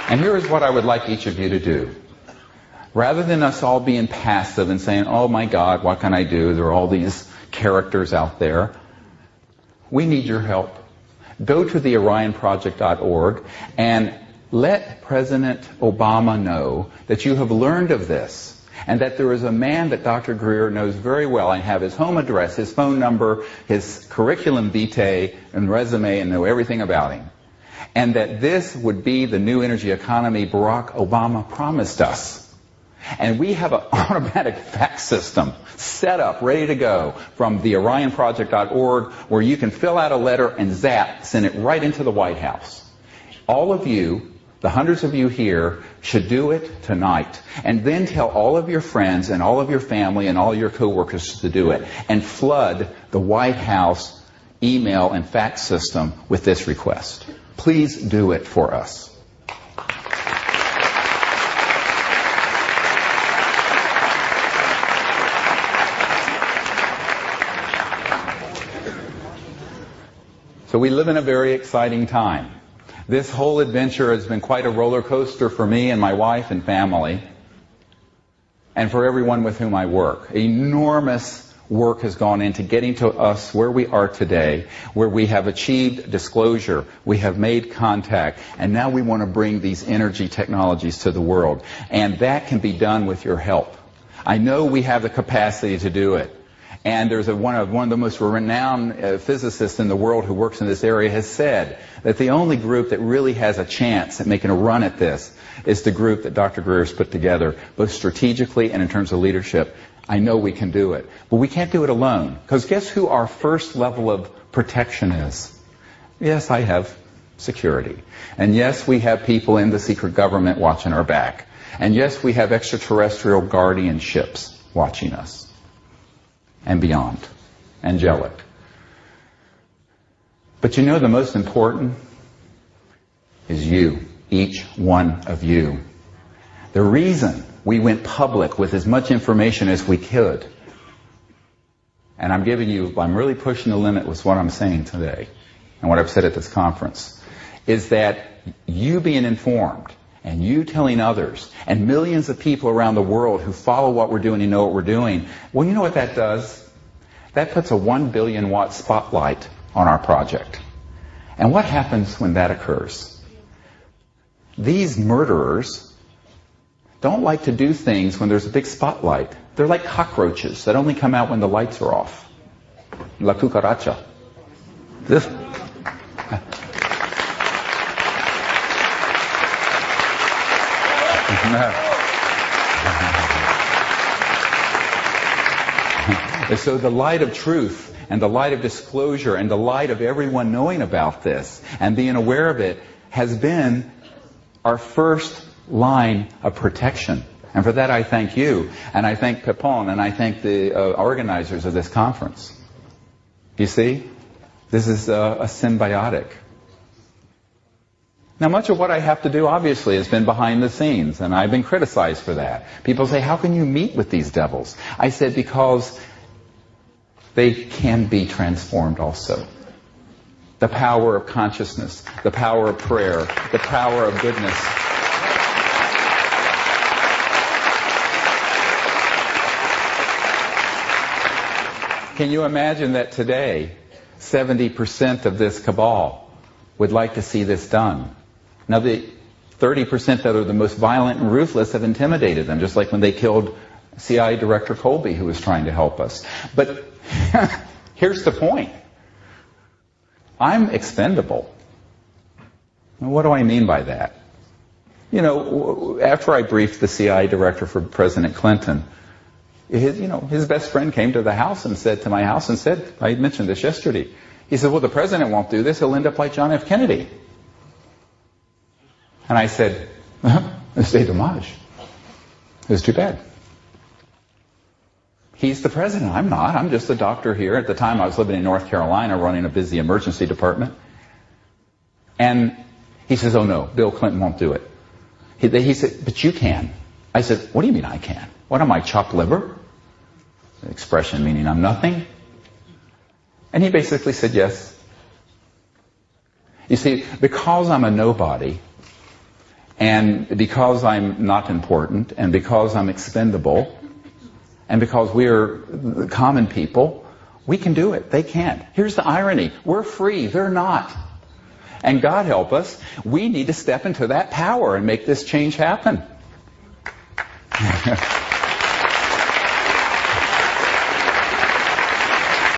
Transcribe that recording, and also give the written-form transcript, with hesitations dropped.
And here is what I would like each of you to do. Rather than us all being passive and saying, oh my God, what can I do? There are all these characters out there. We need your help. Go to the orionproject.org and let President Obama know that you have learned of this and that there is a man that Dr. Greer knows very well. I have his home address, his phone number, his curriculum vitae and resume, and know everything about him. And that this would be the new energy economy Barack Obama promised us. And we have an automatic fax system set up, ready to go from the orionproject.org, where you can fill out a letter and zap, send it right into the White House. All of you, the hundreds of you here, should do it tonight. And then tell all of your friends and all of your family and all your coworkers to do it. And flood the White House email and fax system with this request. Please do it for us. So we live in a very exciting time. This whole adventure has been quite a roller coaster for me and my wife and family, and for everyone with whom I work. Enormous work has gone into getting to us where we are today, where we have achieved disclosure, we have made contact, and now we want to bring these energy technologies to the world. And that can be done with your help. I know we have the capacity to do it. And there's one of the most renowned physicists in the world who works in this area has said that the only group that really has a chance at making a run at this is the group that Dr. Greer has put together, both strategically and in terms of leadership. I know we can do it. But we can't do it alone. Because guess who our first level of protection is? Yes, I have security. And yes, we have people in the secret government watching our back. And yes, we have extraterrestrial guardianships watching us. And beyond. Angelic. But you know the most important is you. Each one of you. The reason we went public with as much information as we could, and I'm really pushing the limit with what I'm saying today, and what I've said at this conference, is that you being informed, and you telling others, and millions of people around the world who follow what we're doing and know what we're doing, well, you know what that does? That puts a 1 billion watt spotlight on our project. And what happens when that occurs? These murderers don't like to do things when there's a big spotlight. They're like cockroaches that only come out when the lights are off. La cucaracha. This. So the light of truth and the light of disclosure and the light of everyone knowing about this and being aware of it has been our first line of protection. And for that I thank you, and I thank Pepon, and I thank the organizers of this conference. You see? This is a symbiotic. Now, much of what I have to do, obviously, has been behind the scenes, and I've been criticized for that. People say, how can you meet with these devils? I said, because they can be transformed also. The power of consciousness, the power of prayer, the power of goodness. Can you imagine that today, 70% of this cabal would like to see this done? Now, the 30% that are the most violent and ruthless have intimidated them, just like when they killed CIA Director Colby, who was trying to help us. But here's the point. I'm expendable. And what do I mean by that? You know, after I briefed the CIA Director for President Clinton, his best friend came to the house and said, to my house and said, I mentioned this yesterday. He said, well, the president won't do this. He'll end up like John F. Kennedy. And I said, c'est dommage. It was too bad. He's the president. I'm not. I'm just a doctor here. At the time, I was living in North Carolina running a busy emergency department. And he says, oh, no, Bill Clinton won't do it. He said, but you can. I said, what do you mean I can? What am I, chopped liver? An expression meaning I'm nothing. And he basically said yes. You see, because I'm a nobody, And because I'm not important, and because I'm expendable, and because we're common people, we can do it. They can't. Here's the irony. We're free. They're not. And God help us, we need to step into that power and make this change happen.